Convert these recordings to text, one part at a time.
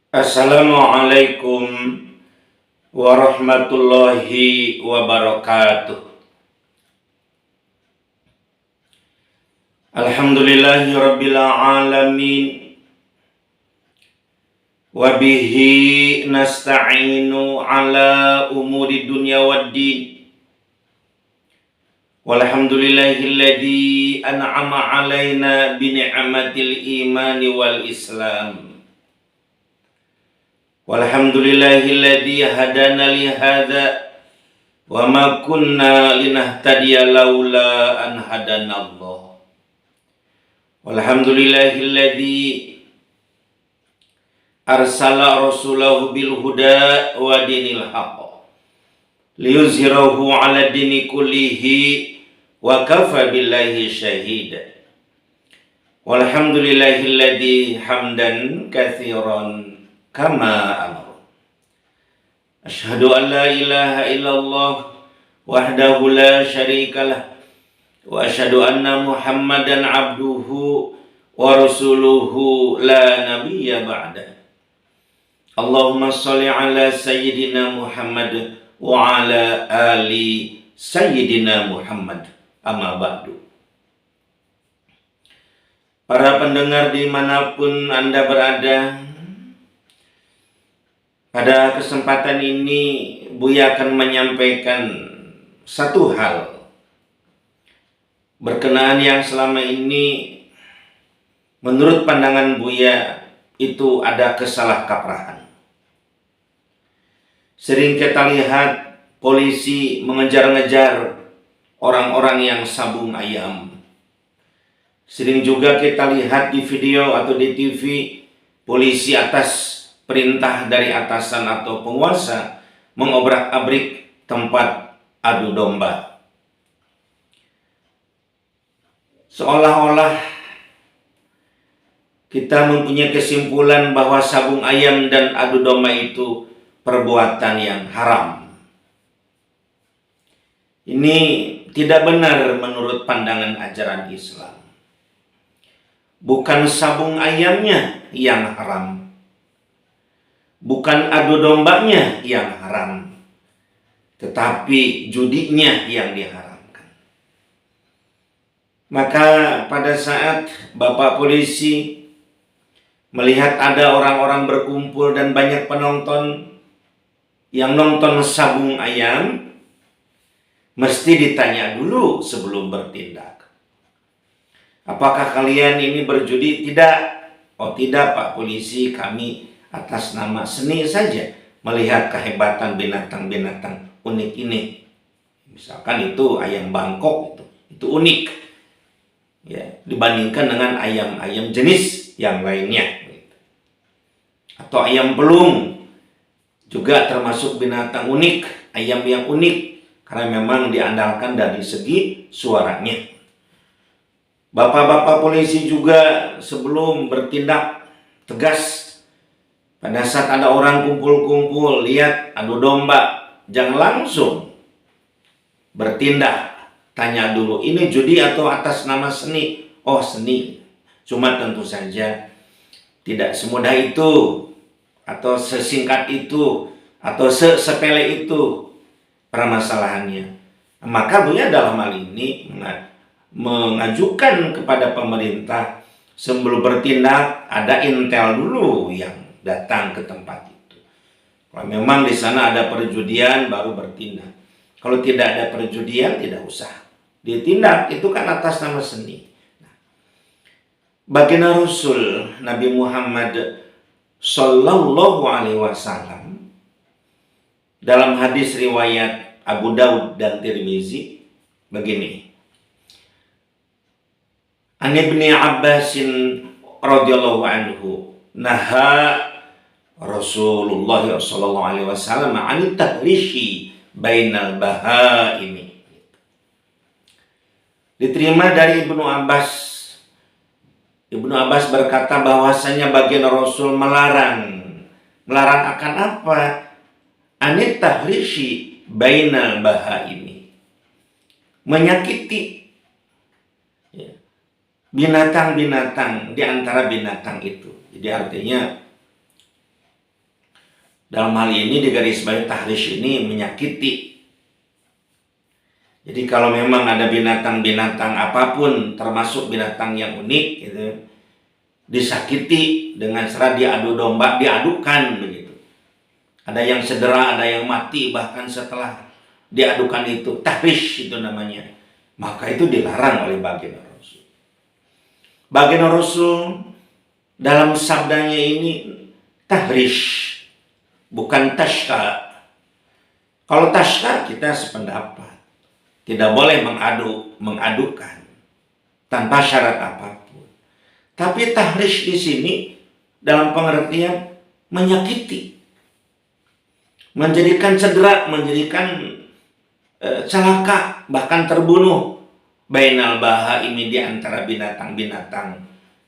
Assalamualaikum warahmatullahi wabarakatuh. Alhamdulillahi rabbil alamin. Wabihi nasta'inu ala umuri dunya waddin. Walhamdulillahilladzi an'ama alaina bini'matil imani wal islam. Walhamdulillahilladzi hadana li hadza wa ma kunna linahtadiya laula an hadanallah. Walhamdulillahilladzi arsala rasulahu bil huda wa dinil haqq liyuzhirahu 'ala dini kullihi wa kafa billahi syahida. Walhamdulillahilladzi hamdan katsiran kama amar. Asyhadu an la ilaha illallah wahdahu la syarikalah wa asyhadu anna Muhammadan abduhu wa rasuluhu la nabiyya ba'da. Allahumma shalli ala sayyidina Muhammad wa ala ali sayyidina Muhammad. Amma ba'du. Para pendengar dimanapun Anda berada, pada kesempatan ini Buya akan menyampaikan satu hal berkenaan yang selama ini menurut pandangan Buya itu ada kesalahkaprahan. Sering kita lihat polisi mengejar-ngejar orang-orang yang sabung ayam. Sering juga kita lihat di video atau di TV polisi atas perintah dari atasan atau penguasa mengobrak-abrik tempat adu domba. Seolah-olah kita mempunyai kesimpulan bahwa sabung ayam dan adu domba itu perbuatan yang haram. Ini tidak benar menurut pandangan ajaran Islam. Bukan sabung ayamnya yang haram, bukan adu dombanya yang haram, tetapi judinya yang diharamkan. Maka pada saat Bapak polisi melihat ada orang-orang berkumpul dan banyak penonton yang nonton sabung ayam, mesti ditanya dulu sebelum bertindak. Apakah kalian ini berjudi? Tidak. Oh tidak Pak polisi, kami atas nama seni saja melihat kehebatan binatang-binatang unik ini. Misalkan itu ayam Bangkok, itu unik ya, dibandingkan dengan ayam-ayam jenis yang lainnya. Atau ayam pelung juga termasuk binatang unik, ayam yang unik karena memang diandalkan dari segi suaranya. Bapak-bapak polisi juga sebelum bertindak tegas, pada saat ada orang kumpul-kumpul, lihat adu domba, jangan langsung bertindak. Tanya dulu, ini judi atau atas nama seni? Oh seni. Cuma tentu saja tidak semudah itu, atau sesingkat itu, atau sepele itu permasalahannya. Maka Buya dalam hal ini mengajukan kepada pemerintah sebelum bertindak ada intel dulu yang datang ke tempat itu. Kalau memang di sana ada perjudian baru bertindak. Kalau tidak ada perjudian tidak usah ditindak, itu kan atas nama seni. Baginda Rasul Nabi Muhammad Sallallahu Alaihi Wasallam dalam hadis riwayat Abu Daud dan Tirmizi begini. An Ibni Abbasin radhiyallahu anhu naha Rasulullah sallallahu alaihi wasallam an tahrishi bainal bahaimi. Diterima dari Ibnu Abbas. Ibnu Abbas berkata bahwasanya baginda Rasul melarang akan apa? An tahrishi bainal bahaimi, menyakiti binatang-binatang di antara binatang itu. Jadi artinya Dalam hal ini digarisbawahi tahrish ini menyakiti. Jadi kalau memang ada binatang-binatang apapun, termasuk binatang yang unik, gitu, disakiti dengan cara diadu domba, diadukan begitu. Ada yang cedera, ada yang mati bahkan setelah diadukan itu, tahrish itu namanya. Maka itu dilarang oleh baginda Rasul. Baginda Rasul dalam sabdanya ini tahrish, bukan tashka. Kalau tashka kita sependapat, tidak boleh mengadukan tanpa syarat apapun. Tapi tahrish di sini dalam pengertian menyakiti, menjadikan cedera, menjadikan celaka, bahkan terbunuh. Bainal bahaimi, di antara binatang-binatang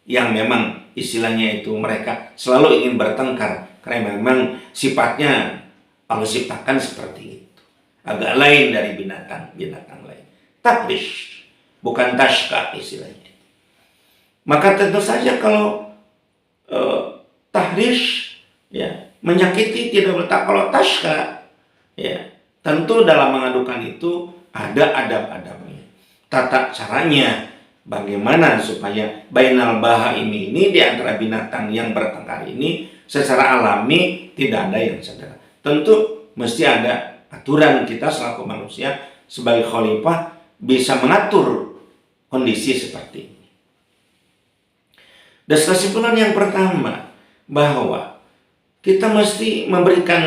yang memang istilahnya itu mereka selalu ingin bertengkar, karena memang sifatnya Allah ciptakan seperti itu, agak lain dari binatang-binatang lain. Tahrish, bukan tashka istilahnya. Maka tentu saja kalau tahrish ya menyakiti tidak letak. Kalau tashka ya tentu dalam mengadukan itu ada adab-adabnya, tata caranya bagaimana supaya bainal bahaimi ini, di antara binatang yang bertengkar ini, secara alami tidak ada yang cedera. Tentu mesti ada aturan. Kita selaku manusia sebagai khalifah bisa mengatur kondisi seperti ini. Dan kesimpulan yang pertama, bahwa kita mesti memberikan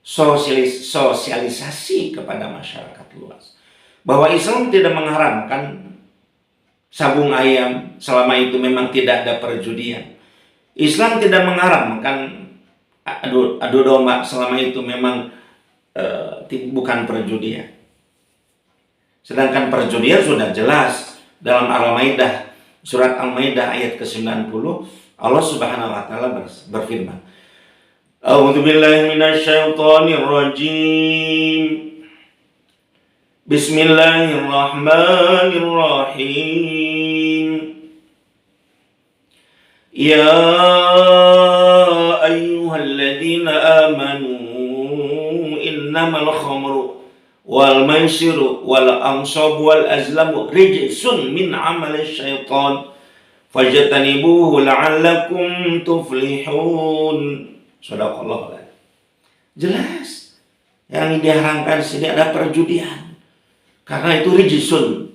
sosialisasi kepada masyarakat luas bahwa Islam tidak mengharamkan sabung ayam selama itu memang tidak ada perjudian. Islam tidak mengharamkan adu domba selama itu memang bukan perjudian. Sedangkan perjudian sudah jelas dalam Al-Maidah, surat Al-Maidah ayat ke-90, Allah Subhanahu wa taala berfirman, A'udzu billahi minasyaitonir rajim. Bismillahirrahmanirrahim. Ya ayyuhalladzina amanu innamal khamru wal maisiru wal ansabu wal azlamu rijsun min amali syaitan fajtanibuhu la'allakum tuflihun. Sadaqallah. Jelas yang diharamkan sini ada perjudian, karena itu rijsun,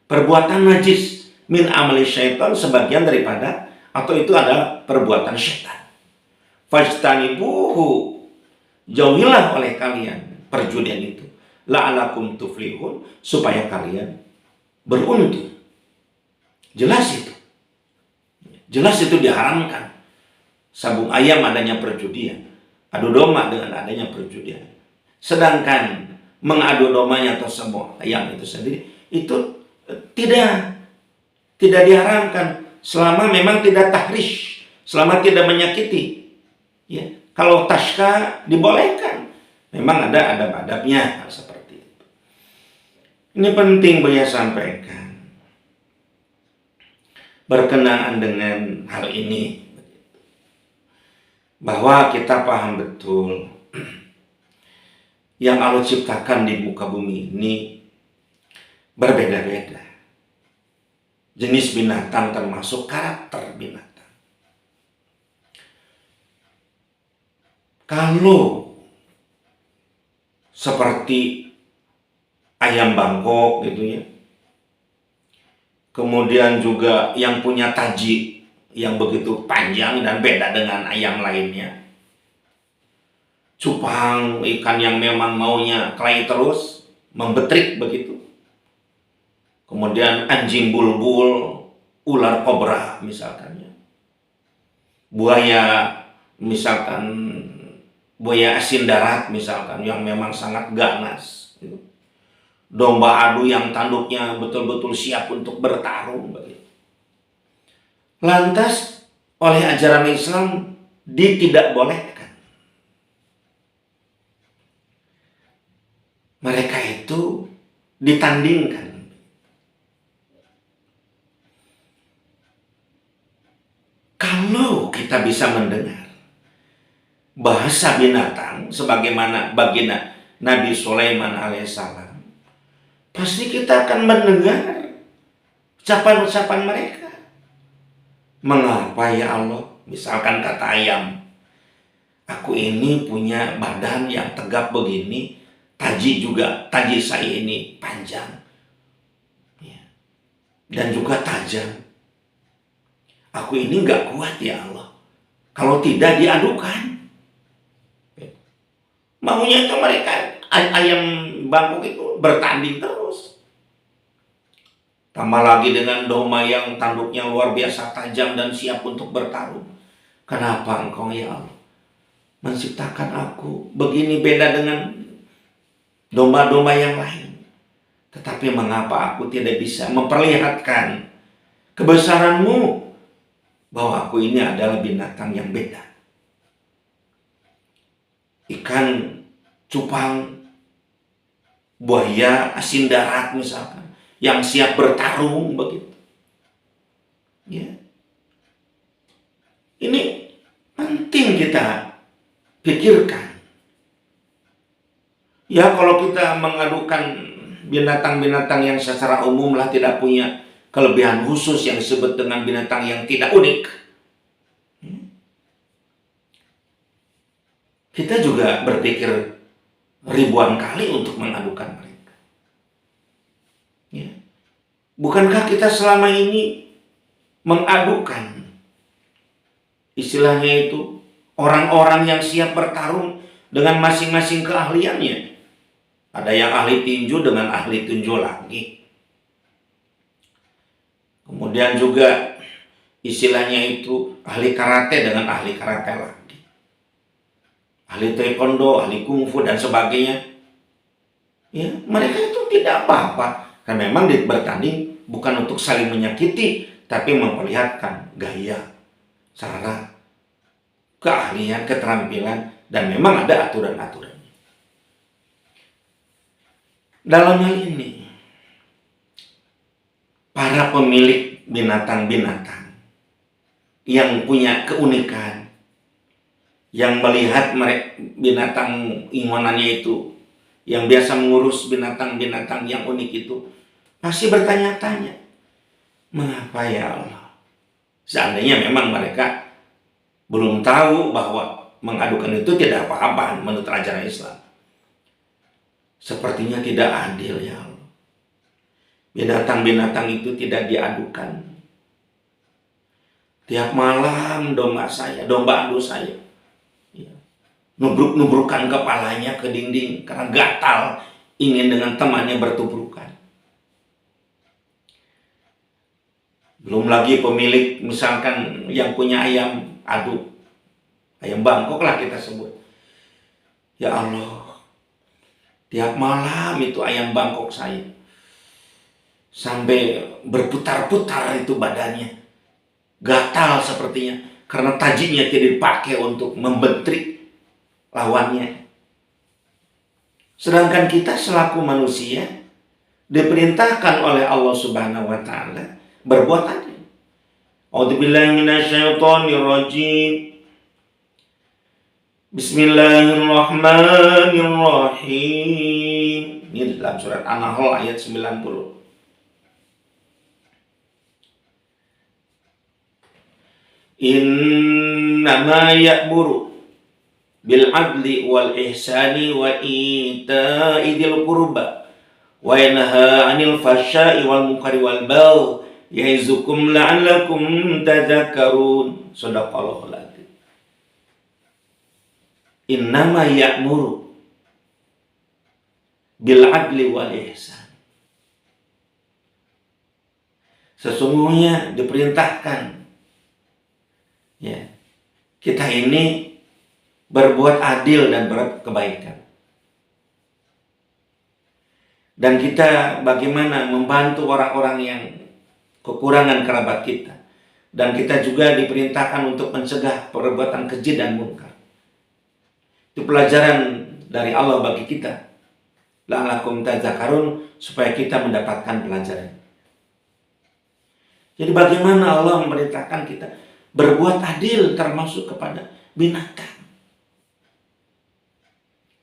perbuatan najis, min amali syaitan, sebagian daripada, atau itu adalah perbuatan syaitan. Fajtanibuhu, jauhilah oleh kalian perjudian itu, la'alakum tuflihun, supaya kalian beruntung. Jelas itu diharamkan. Sabung ayam adanya perjudian, adu domba dengan adanya perjudian. Sedangkan mengadu dombanya atau sabung ayam itu sendiri itu tidak diharamkan selama memang tidak tahrish, selama tidak menyakiti. Ya, kalau tashka dibolehkan, memang ada adab-adabnya seperti itu. Ini penting Buya sampaikan berkenaan dengan hal ini, bahwa kita paham betul yang Allah ciptakan di muka bumi ini berbeda-beda. Jenis binatang termasuk karakter binatang. Kalau seperti ayam Bangkok gitu ya, kemudian juga yang punya taji yang begitu panjang dan beda dengan ayam lainnya. Cupang, ikan yang memang maunya kelahi terus, membetrik begitu. Kemudian anjing bulbul, ular kobra misalkan. Buaya, misalkan buaya asin darat misalkan, yang memang sangat ganas. Domba adu yang tanduknya betul-betul siap untuk bertarung begitu. Lantas oleh ajaran Islam tidak bolehkan mereka itu ditandingkan. Kalau kita bisa mendengar bahasa binatang sebagaimana baginda Nabi Sulaiman alaihissalam, pasti kita akan mendengar ucapan-ucapan mereka. Mengapa ya Allah? Misalkan kata ayam, aku ini punya badan yang tegap begini, taji saya ini panjang, ya, dan juga tajam. Aku ini gak kuat ya Allah, kalau tidak diadukan. Maunya itu mereka, ayam bangkok itu bertanding terus. Tambah lagi dengan domba yang tanduknya luar biasa tajam dan siap untuk bertarung. Kenapa engkau ya Allah menciptakan aku begini beda dengan domba-domba yang lain? Tetapi mengapa aku tidak bisa memperlihatkan kebesaran-Mu, bahwa aku ini adalah binatang yang beda? Ikan cupang, buaya, asin darat misalkan, yang siap bertarung begitu. Ya. Ini penting kita pikirkan. Ya, kalau kita mengadukan binatang-binatang yang secara umum lah tidak punya kelebihan khusus yang disebut dengan binatang yang tidak unik, kita juga berpikir ribuan kali untuk mengadukan mereka. Ya. Bukankah kita selama ini mengadukan, istilahnya itu, orang-orang yang siap bertarung dengan masing-masing keahliannya? Ada yang ahli tinju dengan ahli tinju lagi. Kemudian juga istilahnya itu ahli karate dengan ahli karate lagi. Ahli taekwondo, ahli kungfu dan sebagainya. Ya, mereka itu tidak apa-apa. Karena memang bertanding bukan untuk saling menyakiti, tapi memperlihatkan gaya, cara, keahlian, keterampilan, dan memang ada aturan-aturannya. Dalam hal ini, para pemilik binatang-binatang yang punya keunikan, yang melihat binatang ingonannya itu, yang biasa mengurus binatang-binatang yang unik itu, pasti bertanya-tanya, mengapa ya Allah? Seandainya memang mereka belum tahu bahwa mengadukan itu tidak apa-apa menurut ajaran Islam. Sepertinya tidak adil ya Allah. Binatang-binatang itu tidak diadukan. Tiap malam domba adu saya, ya, nubruk-nubrukan kepalanya ke dinding karena gatal ingin dengan temannya bertubrukan. Belum lagi pemilik misalkan yang punya ayam adu, ayam bangkok lah kita sebut. Ya Allah, tiap malam itu ayam bangkok saya sampai berputar-putar itu badannya, gatal sepertinya karena tajinya tidak dipakai untuk membentrik lawannya. Sedangkan kita selaku manusia diperintahkan oleh Allah Subhanahu wa taala berbuat adil. A'udzubillahi minasyaitonirrajim. Bismillahirrahmanirrahim. Ini dalam surat An-Nahl ayat 90. Innama ya'muru bil adli wal ihsani wa ita'i dzil qurba wa yanha 'anil fahsya'i wal munkari wal baghi ya'izukum la'allakum tadhakkarun. Shadaqallahul adzim. Innama ya'muru bil adli wal ihsan. Sesungguhnya diperintahkan, ya, kita ini berbuat adil dan berkebaikan. Dan kita bagaimana membantu orang-orang yang kekurangan kerabat kita. Dan kita juga diperintahkan untuk mencegah perbuatan keji dan munkar. Itu pelajaran dari Allah bagi kita. La'allakum tadzakarun, supaya kita mendapatkan pelajaran. Jadi bagaimana Allah memerintahkan kita berbuat adil termasuk kepada binatang.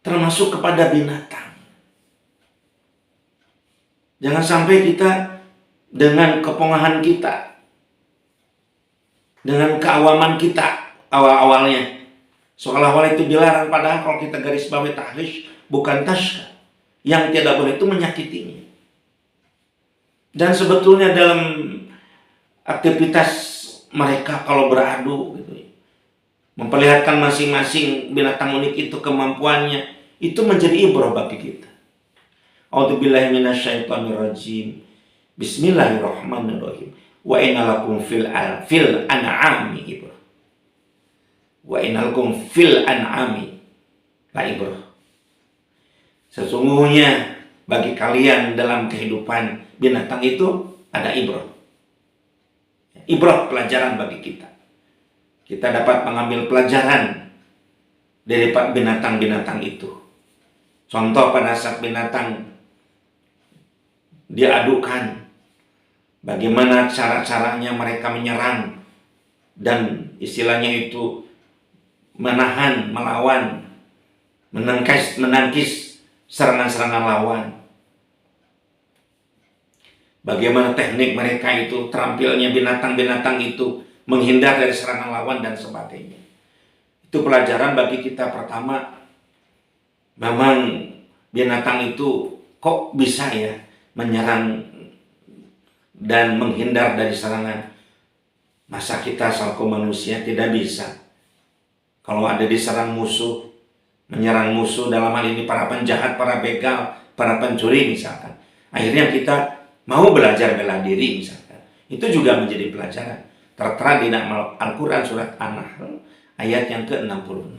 termasuk kepada binatang. Jangan sampai kita dengan kepongahan kita, dengan keawaman kita awal-awalnya, seolah-olah itu dilarang, padahal kalau kita garis bawahi tahrish bukan tashka. Yang tidak boleh itu menyakitinya. Dan sebetulnya dalam aktivitas mereka kalau beradu gitu, memperlihatkan masing-masing binatang unik itu kemampuannya, itu menjadi ibrah bagi kita. A'udzubillahi minasyaitonirrajim. Bismillahirrahmanirrahim. Wa inalakum fil an'ami ibrah. Wa inalakum fil an'ami la ibrah. Sesungguhnya bagi kalian dalam kehidupan binatang itu ada ibrah. Ibrah, pelajaran bagi kita. Kita dapat mengambil pelajaran dari binatang-binatang itu. Contoh, pada saat binatang diadukan, bagaimana cara-caranya mereka menyerang dan istilahnya itu menahan, melawan, menangkis serangan-serangan lawan. Bagaimana teknik mereka itu, terampilnya binatang-binatang itu menghindar dari serangan lawan dan sebagainya. Itu pelajaran bagi kita. Pertama, memang binatang itu kok bisa ya menyerang dan menghindar dari serangan. Masa kita selaku manusia tidak bisa? Kalau ada diserang musuh, menyerang musuh, dalam hal ini para penjahat, para begal, para pencuri misalkan, akhirnya kita mau belajar bela diri misalkan, itu juga menjadi pelajaran. Tertera di Al-Quran surat An-Nahl ayat yang ke-66.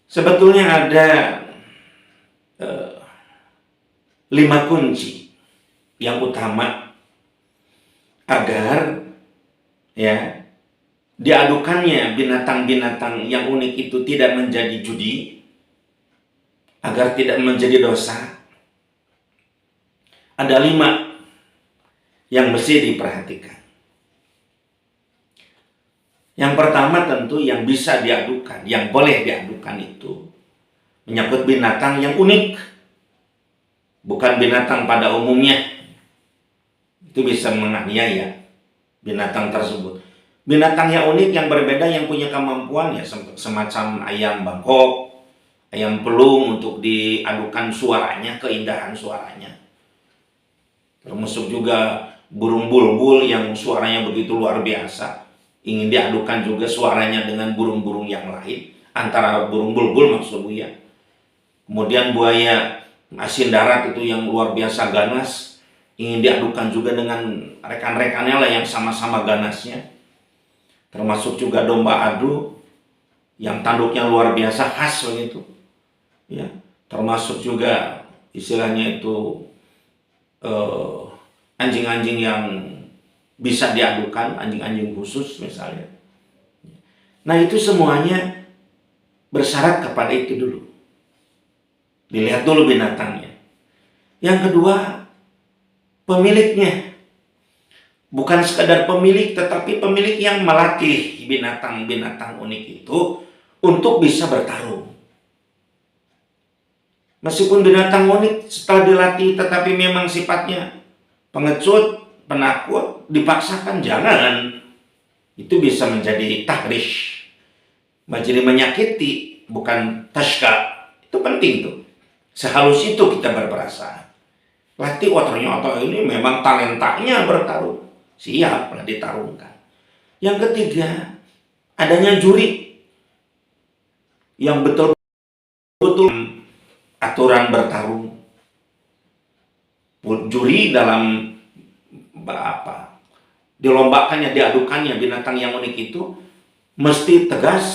Sebetulnya ada 5 kunci yang utama agar ya diadukannya binatang-binatang yang unik itu tidak menjadi judi, agar tidak menjadi dosa. Ada 5 yang mesti diperhatikan. Yang pertama tentu yang bisa diadukan, yang boleh diadukan itu menyangkut binatang yang unik, bukan binatang pada umumnya. Itu bisa menganiaya binatang tersebut. Binatang yang unik, yang berbeda, yang punya kemampuan ya semacam ayam Bangkok, ayam pelung untuk diadukan suaranya, keindahan suaranya. Termasuk juga burung bulbul yang suaranya begitu luar biasa, ingin diadukan juga suaranya dengan burung-burung yang lain, antara burung bulbul maksud ya. Kemudian buaya asin darat itu yang luar biasa ganas, ingin diadukan juga dengan rekan-rekannya lah yang sama-sama ganasnya. Termasuk juga domba adu yang tanduknya luar biasa khas begitu ya. Termasuk juga istilahnya itu anjing-anjing yang bisa diadukan, anjing-anjing khusus misalnya. Nah, itu semuanya bersyarat kepada itu dulu. Dilihat dulu binatangnya. Yang kedua, pemiliknya. Bukan sekadar pemilik, tetapi pemilik yang melatih binatang-binatang unik itu untuk bisa bertarung. Meskipun binatang unik setelah dilatih tetapi memang sifatnya pengecut, penakut, dipaksakan, jangan. Itu bisa menjadi tahrish, menjadi menyakiti, bukan tashka. Itu penting tuh. Sehalus itu kita berperasaan. Latih, ternyata ini memang talentanya bertarung. Siaplah ditarungkan. Yang ketiga, adanya juri yang betul-betul aturan bertarung. Juri dalam dilombakannya, diadukannya binatang yang unik itu mesti tegas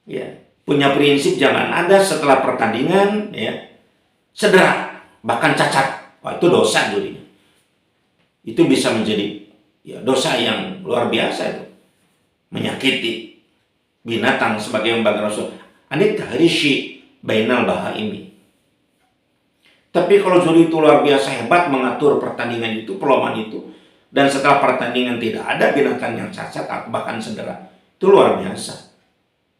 ya, punya prinsip jangan ada setelah pertandingan ya cedera, bahkan cacat. Wah, itu dosa jurinya. Itu bisa menjadi ya dosa yang luar biasa, itu menyakiti binatang sebagai lembaga Rasul. Anit tahrishi bainal bahaimi. Tapi kalau juri itu luar biasa hebat mengatur pertandingan itu, perlombaan itu, dan setelah pertandingan tidak ada binatang yang cacat bahkan cedera, itu luar biasa.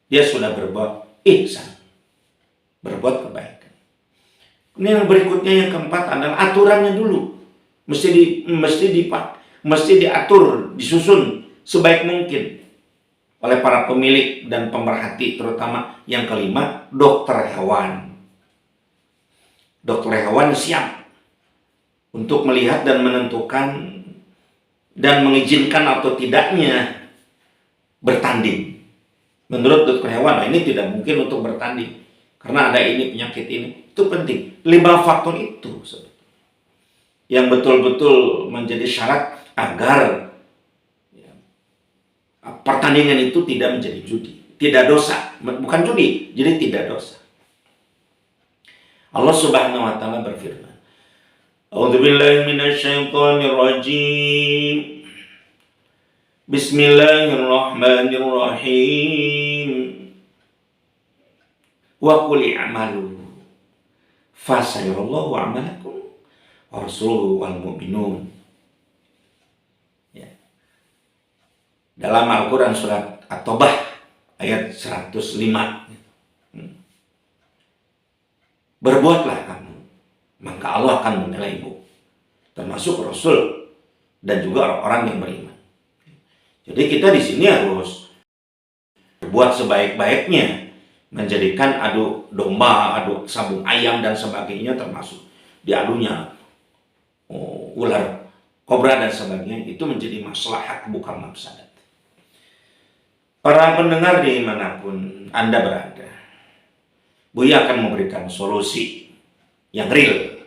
Dia sudah berbuat ihsan, berbuat kebaikan. Ini yang berikutnya, yang keempat adalah aturannya dulu. Mesti diatur, disusun sebaik mungkin oleh para pemilik dan pemerhati, terutama yang kelima, dokter hewan. Dokter hewan siap untuk melihat dan menentukan dan mengizinkan atau tidaknya bertanding. Menurut dokter hewan, ini tidak mungkin untuk bertanding karena ada ini penyakit ini. Itu penting. 5 faktor itu yang betul-betul menjadi syarat agar pertandingan itu tidak menjadi judi, tidak dosa, bukan judi, jadi tidak dosa. Allah Subhanahu wa taala berfirman, A'udzubillahi minasyaitonirrajim. Bismillahirrahmanirrahim. Wa qul i'malu fasayarallahu 'amalakum wa rasuluhu wal mu'minun. Ya. Dalam Al-Qur'an surat At-Taubah ayat 105. Berbuatlah kamu, maka Allah akan menilaimu, termasuk Rasul dan juga orang-orang yang beriman. Jadi kita di sini harus berbuat sebaik-baiknya, menjadikan adu domba, adu sabung ayam dan sebagainya, termasuk diadunya ular, kobra dan sebagainya, itu menjadi maslahat bukan mafsadat. Para pendengar dimanapun Anda berada, Buya akan memberikan solusi yang real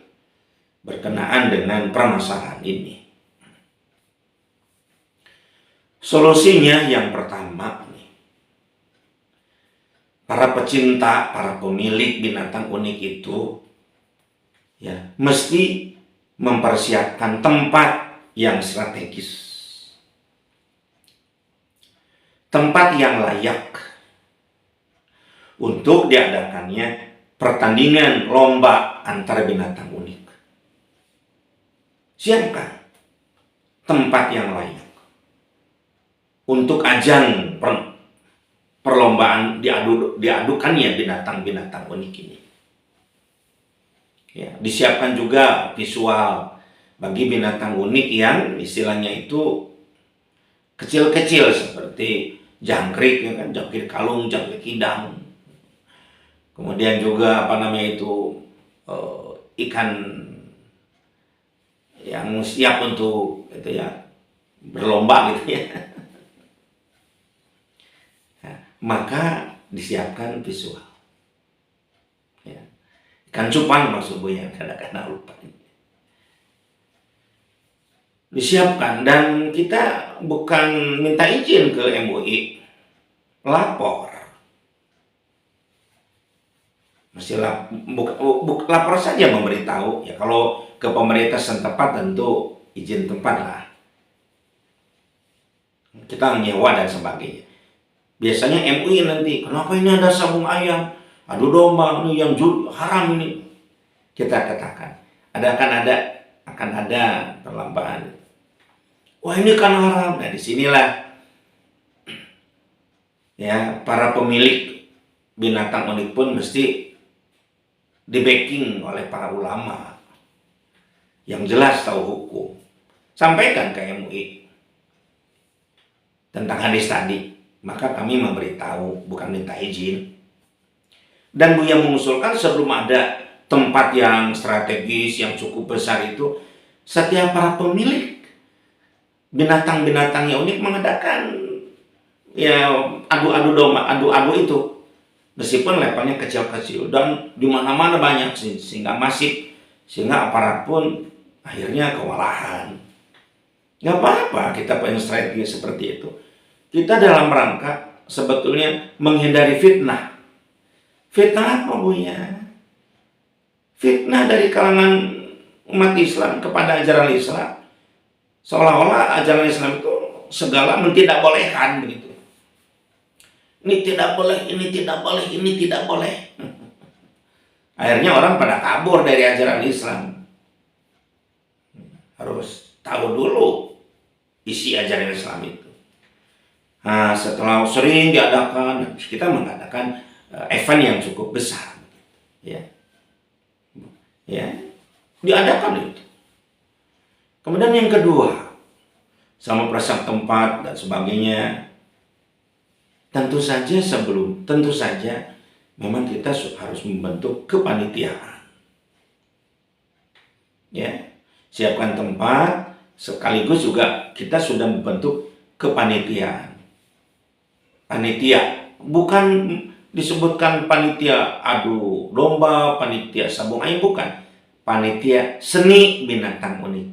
berkenaan dengan permasalahan ini. Solusinya yang pertama, para pecinta, para pemilik binatang unik itu ya mesti mempersiapkan tempat yang strategis, tempat yang layak untuk diadakannya pertandingan lomba antar binatang unik. Siapkan tempat yang layak untuk ajang perlombaan diadukannya binatang-binatang unik ini. Ya, disiapkan juga visual bagi binatang unik yang istilahnya itu kecil-kecil seperti jangkrik, ya kan, jangkrik kalung, jangkrik hidang. Kemudian juga ikan yang siap untuk itu ya berlomba gitu ya. Nah, maka disiapkan visual. Ya. Ikan cupang maksud Buya, kadang-kadang lupa. Disiapkan, dan kita bukan minta izin ke MUI, lapor. Mesti lapor saja, memberitahu ya. Kalau ke pemerintah setempat tentu izin tempat lah, kita nyewa dan sebagainya. Biasanya MUI nanti, kenapa ini ada sabung ayam, adu domba, ini yang haram ini. Kita katakan akan ada perlombaan. Wah, ini kan haram. Nah, disinilah ya para pemilik binatang unik pun mesti di-backing oleh para ulama yang jelas tahu hukum. Sampaikan ke MUI tentang hadis tadi, maka kami memberitahu, bukan minta izin. Dan Buya mengusulkan sebelum ada tempat yang strategis, yang cukup besar itu, setiap para pemilik binatang-binatang yang unik mengadakan ya adu-adu domba, adu-adu itu. Meskipun levelnya kecil-kecil dan di mana-mana banyak sehingga masif, sehingga aparat pun akhirnya kewalahan. Nggak apa-apa kita punya strategi seperti itu. Kita dalam rangka sebetulnya menghindari fitnah. Fitnah apa Buya? Fitnah dari kalangan umat Islam kepada ajaran Islam. Seolah-olah ajaran Islam itu segala mentidakbolehkan begitu. Ini tidak boleh, ini tidak boleh, ini tidak boleh. Akhirnya orang pada kabur dari ajaran Islam. Harus tahu dulu isi ajaran Islam itu. Nah, setelah sering diadakan, kita mengadakan event yang cukup besar, ya, diadakan itu. Kemudian yang kedua, sama perasaan tempat dan sebagainya. Tentu saja memang kita harus membentuk kepanitiaan. Ya, siapkan tempat, sekaligus juga kita sudah membentuk kepanitiaan. Panitia bukan disebutkan panitia adu domba, panitia sabung ayam, bukan. Panitia seni binatang unik.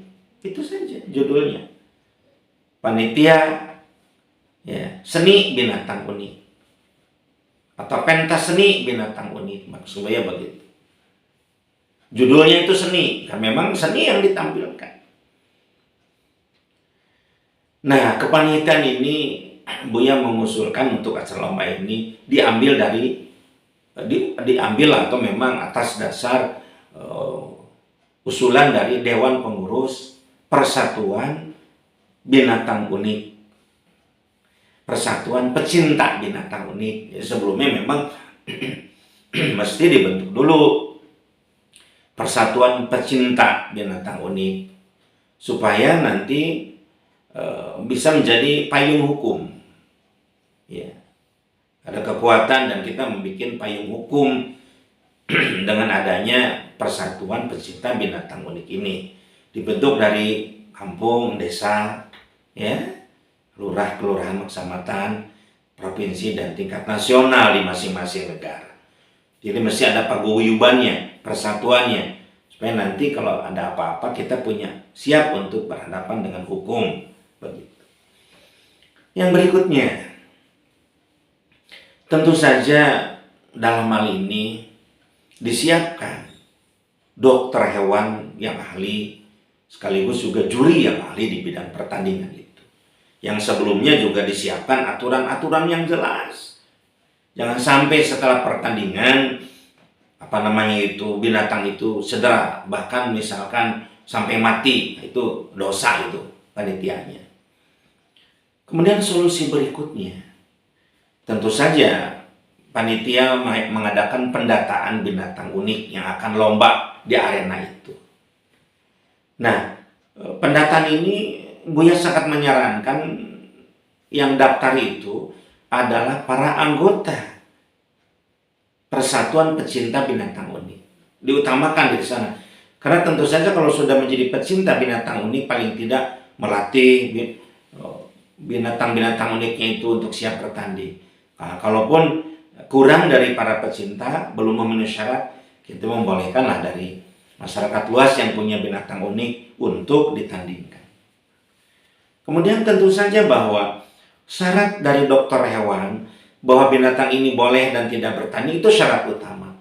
Itu saja judulnya. Panitia seni binatang unik. Atau pentas seni binatang unik, maksudnya begitu. Judulnya itu seni, kan memang seni yang ditampilkan. Nah, kepanitiaan ini Buya mengusulkan untuk acara lomba ini diambil atau memang atas dasar usulan dari Dewan Pengurus Persatuan Binatang Unik, Persatuan Pecinta Binatang Unik. Jadi sebelumnya memang mesti dibentuk dulu Persatuan Pecinta Binatang Unik supaya nanti bisa menjadi payung hukum. Ya, ada kekuatan dan kita membuat payung hukum dengan adanya Persatuan Pecinta Binatang Unik ini. Dibentuk dari kampung, desa, ya, lurah, kelurahan, kecamatan, provinsi, dan tingkat nasional di masing-masing negara. Jadi mesti ada paguyubannya, persatuannya, supaya nanti kalau ada apa-apa kita punya siap untuk berhadapan dengan hukum. Begitu. Yang berikutnya, tentu saja dalam hal ini disiapkan dokter hewan yang ahli, sekaligus juga juri yang ahli di bidang pertandingan itu. Yang sebelumnya juga disiapkan aturan-aturan yang jelas. Jangan sampai setelah pertandingan binatang itu cedera, bahkan misalkan sampai mati, itu dosa itu panitianya. Kemudian solusi berikutnya, tentu saja panitia mengadakan pendataan binatang unik yang akan lomba di arena itu. Nah, pendataan ini Buya sangat menyarankan yang daftar itu adalah para anggota Persatuan Pecinta Binatang Unik. Diutamakan di sana. Karena tentu saja kalau sudah menjadi pecinta binatang unik, paling tidak melatih binatang-binatang uniknya itu untuk siap bertanding. Nah, kalaupun kurang dari para pecinta, belum memenuhi syarat, kita membolehkanlah dari masyarakat luas yang punya binatang unik untuk ditandingkan. Kemudian tentu saja bahwa syarat dari dokter hewan bahwa binatang ini boleh dan tidak bertanding itu syarat utama.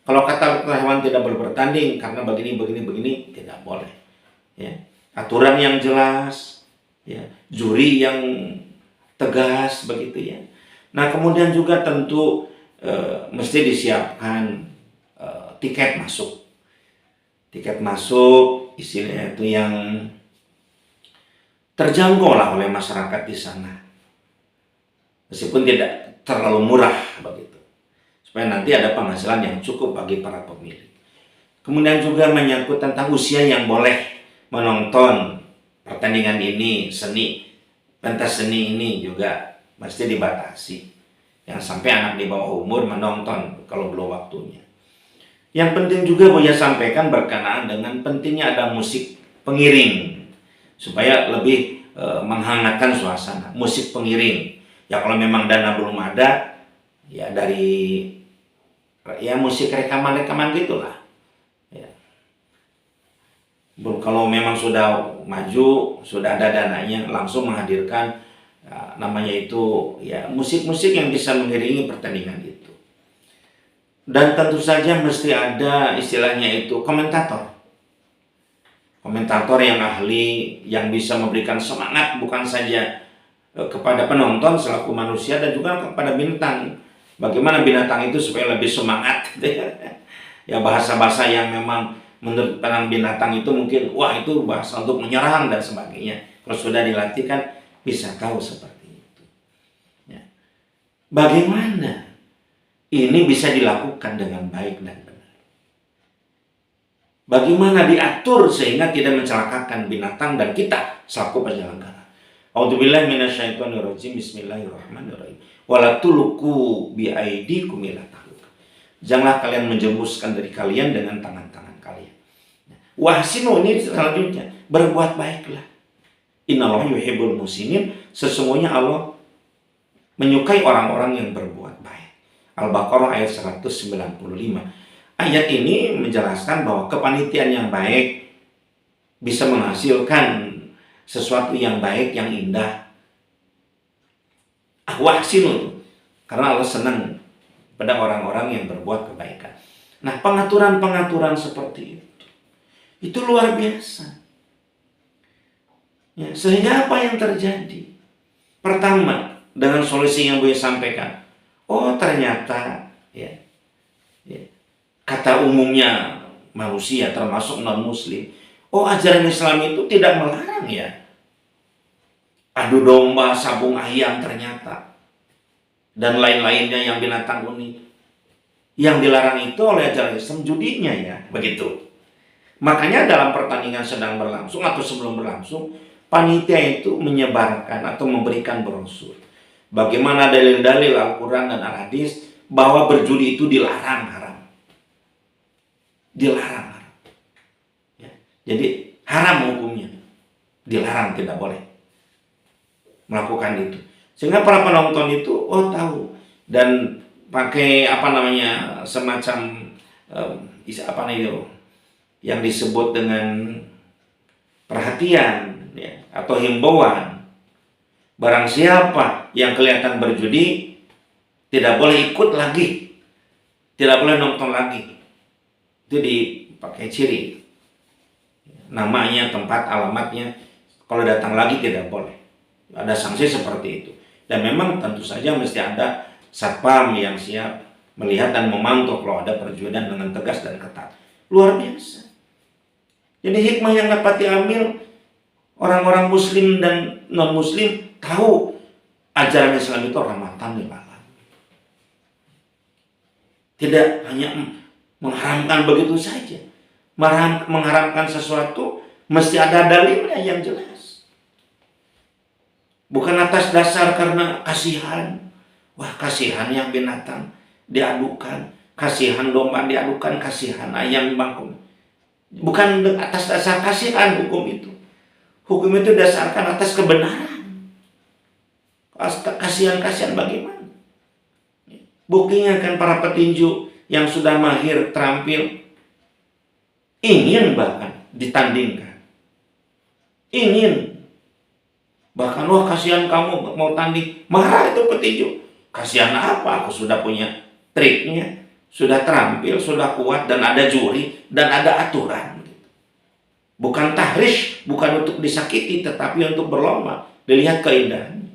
Kalau kata dokter hewan tidak boleh bertanding karena begini, tidak boleh. Ya. Aturan yang jelas, ya, juri yang tegas, begitu ya. Nah, kemudian juga tentu mesti disiapkan tiket masuk. Tiket masuk istilahnya itu yang terjangkau lah oleh masyarakat di sana. Meskipun tidak terlalu murah begitu. Supaya nanti ada penghasilan yang cukup bagi para pemilik. Kemudian juga menyangkut tentang usia yang boleh menonton pertandingan ini, pentas seni ini juga mesti dibatasi. Yang sampai anak di bawah umur menonton kalau belum waktunya. Yang penting juga Buya sampaikan berkenaan dengan pentingnya ada musik pengiring supaya lebih menghangatkan suasana. Musik pengiring. Ya kalau memang dana belum ada, ya dari musik rekaman gitulah. Ya. Kalau memang sudah maju, sudah ada dananya, langsung menghadirkan namanya itu ya musik-musik yang bisa mengiringi pertandingan itu. Dan tentu saja mesti ada istilahnya itu komentator yang ahli, yang bisa memberikan semangat bukan saja kepada penonton selaku manusia dan juga kepada bintang. Bagaimana binatang itu supaya lebih semangat gitu ya. Ya bahasa-bahasa yang memang menurut penang binatang itu mungkin wah itu bahasa untuk menyerang dan sebagainya. Kalau sudah dilatih kan bisa tahu seperti itu. Ya. Bagaimana ini bisa dilakukan dengan baik dan benar. Bagaimana diatur sehingga tidak mencelakakan binatang dan kita selaku penyelenggara. A'udzubillahi minasyaitonirrajim. Bismillahirrahmanirrahim. Wala tulqu biaidikum ila tahlukah. Janganlah kalian menjerumuskan dari kalian dengan tangan-tangan kalian. Wahsinu, ini selanjutnya, berbuat baiklah. Innallaha yuhibbul muhsinin. Sesungguhnya Allah menyukai orang-orang yang berbuat baik. Al-Baqarah ayat 195. Ayat ini menjelaskan bahwa kepanitiaan yang baik bisa menghasilkan sesuatu yang baik, yang indah. Wahsinu, karena Allah senang pada orang-orang yang berbuat kebaikan. Nah, pengaturan-pengaturan seperti itu luar biasa. Ya, sehingga apa yang terjadi? Pertama, dengan solusi yang boleh sampaikan, oh ternyata ya, kata umumnya manusia termasuk non-muslim, oh ajaran Islam itu tidak melarang ya adu domba, sabung ayam ternyata, dan lain-lainnya yang binatang unik. Yang dilarang itu oleh ajaran Islam judinya ya, begitu. Makanya dalam pertandingan sedang berlangsung atau sebelum berlangsung, panitia itu menyebarkan atau memberikan brosur bagaimana dalil-dalil Al-Quran dan Al-Hadis bahwa berjudi itu dilarang, haram. Dilarang, haram. Ya. Jadi haram hukumnya, dilarang, tidak boleh melakukan itu. Sehingga para penonton itu tahu dan pakai semacam yang disebut dengan perhatian ya, atau himbauan. Barang siapa yang kelihatan berjudi tidak boleh ikut lagi, tidak boleh nonton lagi. Itu dipakai ciri, namanya, tempat, alamatnya. Kalau datang lagi tidak boleh. Ada sanksi seperti itu. Dan memang tentu saja mesti ada satpam yang siap melihat dan memantau kalau ada perjudian dengan tegas dan ketat. Luar biasa. Jadi hikmah yang dapat diambil, orang-orang muslim dan non-muslim tahu ajaran Islam itu rahmatan lil alamin. Tidak hanya mengharamkan begitu saja. Mengharamkan sesuatu mesti ada dalilnya yang jelas. Bukan atas dasar karena kasihan. Wah, kasihan yang binatang diadukan, kasihan domba diadukan, kasihan ayam bangkung. Bukan atas dasar kasihan hukum itu. Hukum itu dasarkan atas kebenaran. Kasihan-kasihan bagaimana? Buktinya kan para petinju yang sudah mahir terampil ingin bahkan ditandingkan. Ingin. Bahkan, wah kasihan kamu mau tanding. Marah itu petinju. Kasihan apa? Aku sudah punya triknya, sudah terampil, sudah kuat, dan ada juri, dan ada aturan. Bukan tahrish, bukan untuk disakiti, tetapi untuk berlomba. Dilihat keindahan.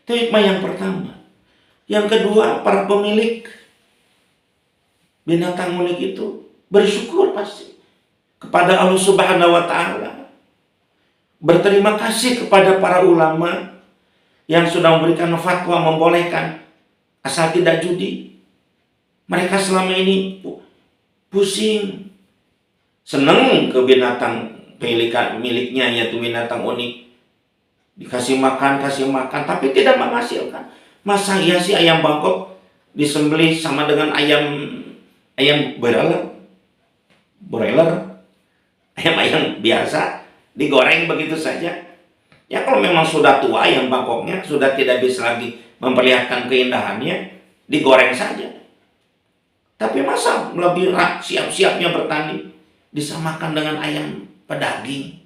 Itu hikmah yang pertama. Yang kedua, para pemilik binatang unik itu bersyukur pasti kepada Allah Subhanahu wa Ta'ala. Berterima kasih kepada para ulama yang sudah memberikan fatwa membolehkan asal tidak judi. Mereka selama ini pusing, senang ke binatang miliknya, yaitu binatang unik. Dikasih makan, tapi tidak menghasilkan. Masa iya sih ayam Bangkok disembelih sama dengan ayam broiler, ayam biasa digoreng begitu saja. Ya kalau memang sudah tua ayam Bangkoknya, sudah tidak bisa lagi memperlihatkan keindahannya, digoreng saja. Tapi masa lebih siap-siapnya bertanding disamakan dengan ayam pedaging.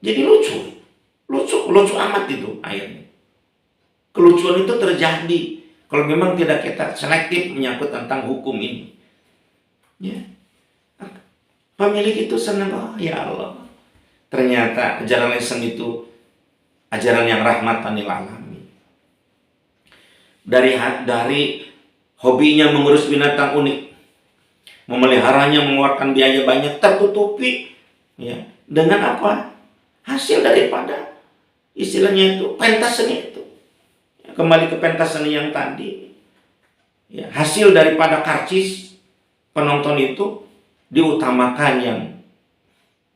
Jadi lucu amat itu akhirnya. Kelucuan itu terjadi kalau memang tidak kita selektif menyangkut tentang hukum ini. Ya. Pemilik itu senang, oh ya Allah, ternyata ajaran Islam itu ajaran yang rahmatan lil alamin. Dari hobinya mengurus binatang unik, memeliharanya, mengeluarkan biaya banyak, tertutupi ya dengan apa? Hasil daripada istilahnya itu pentasnya itu. kembali ke pentas seni yang tadi, ya, hasil daripada karcis penonton itu diutamakan yang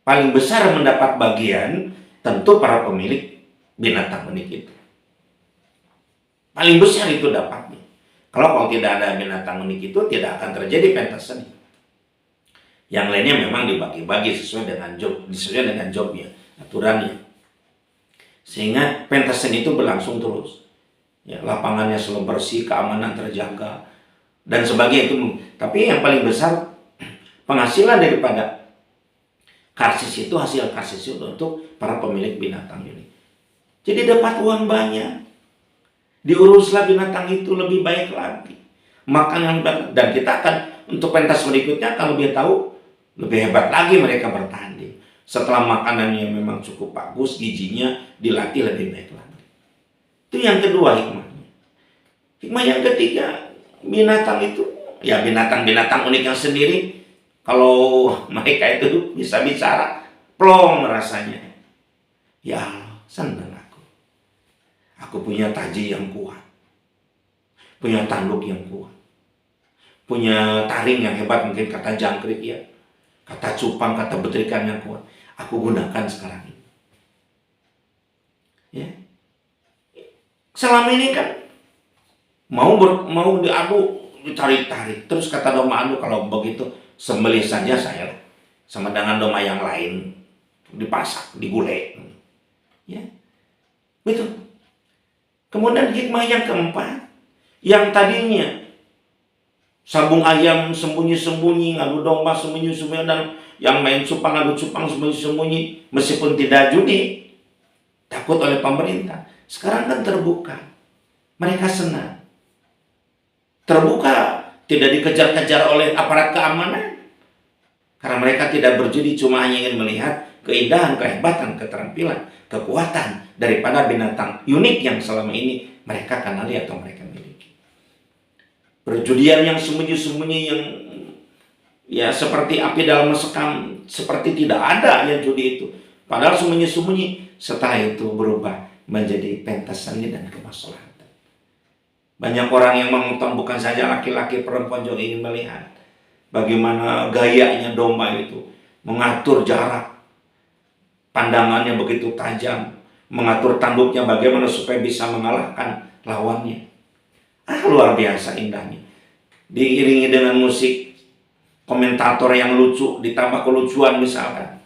paling besar mendapat bagian tentu para pemilik binatang unik itu. Paling besar itu dapatnya. Kalau tidak ada binatang unik itu tidak akan terjadi pentas seni. Yang lainnya memang dibagi-bagi sesuai dengan jobnya, aturannya. Sehingga pentas seni itu berlangsung terus. Ya, lapangannya selalu bersih, keamanan terjaga dan sebagainya itu. Tapi yang paling besar penghasilan daripada karcis itu, hasil karcis itu untuk para pemilik binatang ini. Jadi dapat uang banyak. Diuruslah binatang itu lebih baik lagi. Makanan, dan kita akan untuk pentas berikutnya akan lebih tahu, lebih hebat lagi mereka bertanding. Setelah makanannya memang cukup bagus, gizinya dilatih lebih baik lagi. Itu yang kedua hikmahnya. Hikmah yang ketiga, binatang itu, ya binatang-binatang unik yang sendiri, kalau mereka itu bisa bicara, plong rasanya. Ya senang aku. Aku punya taji yang kuat. Punya tanduk yang kuat. Punya taring yang hebat, mungkin kata jangkrik ya. Kata cupang, kata betrikan yang kuat. Aku gunakan sekarang ini. Ya. Selama ini kan mau diadu, ditarik-tarik. Terus kata domba adu, kalau begitu sembelih saja saya sama dengan domba yang lain, dipasak, digulai. Ya. Betul. Kemudian hikmah yang keempat, yang tadinya sabung ayam sembunyi-sembunyi, ngadu domba sembunyi-sembunyi, dan yang main cupang ngadu cupang sembunyi-sembunyi, meskipun tidak judi, takut oleh pemerintah. Sekarang kan terbuka, mereka senang. Terbuka, tidak dikejar-kejar oleh aparat keamanan, karena mereka tidak berjudi, cuma hanya ingin melihat keindahan, kehebatan, keterampilan, kekuatan daripada binatang unik yang selama ini mereka kenali atau mereka miliki. Perjudian yang sembunyi-sembunyi, yang ya seperti api dalam mesekam, seperti tidak ada ya judi itu. Padahal sembunyi-sembunyi, setelah itu berubah menjadi pentas seni dan kemaslahatan. Banyak orang yang menonton, bukan saja laki-laki, perempuan juga ingin melihat bagaimana gayanya domba itu, mengatur jarak, pandangannya begitu tajam, mengatur tanduknya bagaimana supaya bisa mengalahkan lawannya. Luar biasa indahnya. Diiringi dengan musik komentator yang lucu, ditambah kelucuan misalkan.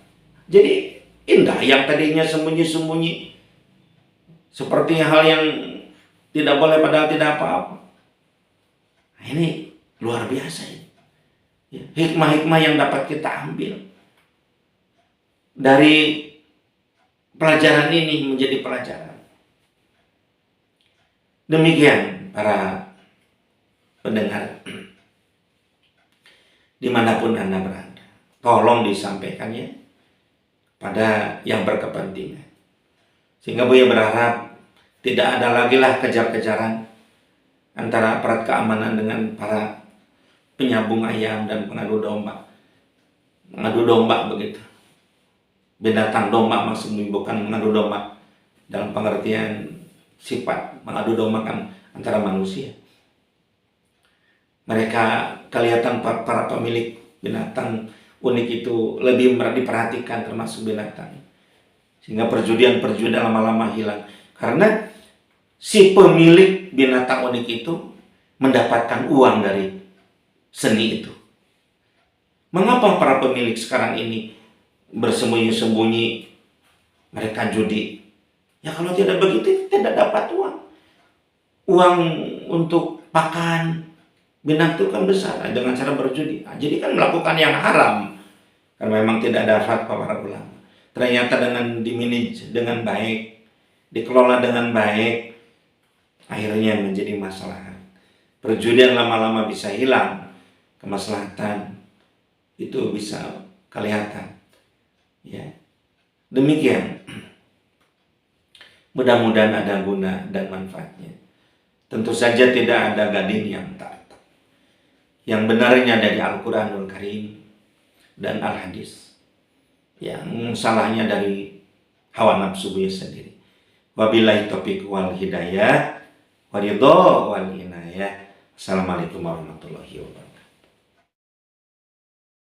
Jadi indah, yang tadinya sembunyi-sembunyi seperti hal yang tidak boleh padahal tidak apa-apa. Ini luar biasa ini. Hikmah-hikmah yang dapat kita ambil dari pelajaran ini menjadi pelajaran. Demikian para pendengar, dimanapun Anda berada, tolong disampaikannya pada yang berkepentingan. Sehingga Buya berharap tidak ada lagi lah kejar-kejaran antara aparat keamanan dengan para penyambung ayam dan pengadu domba. Mengadu domba begitu. Binatang domba maksudnya bukan mengadu domba dalam pengertian sifat. Mengadu domba kan antara manusia. Mereka kelihatan para pemilik binatang unik itu lebih diperhatikan, termasuk binatang. Sehingga perjudian lama-lama hilang. Karena si pemilik binatang unik itu mendapatkan uang dari seni itu. Mengapa para pemilik sekarang ini bersembunyi-sembunyi, mereka judi? Ya kalau tidak begitu, tidak dapat uang. Uang untuk pakan binatang itu kan besar dengan cara berjudi. Jadi kan melakukan yang haram. Karena memang tidak ada fatwa para ulama. Ternyata dengan dimanage dengan baik, dikelola dengan baik, akhirnya menjadi masalah. Perjudian lama-lama bisa hilang, kemaslahatan itu bisa kelihatan. Ya, demikian. Mudah-mudahan ada guna dan manfaatnya. Tentu saja tidak ada gading yang taat. Yang benarnya dari Al-Quranul Karim dan Al-Hadis. Yang salahnya dari hawa nafsu Buya sendiri. Wabillahi taufiq wal hidayah. waridho wal inayah. Assalamualaikum warahmatullahi wabarakatuh.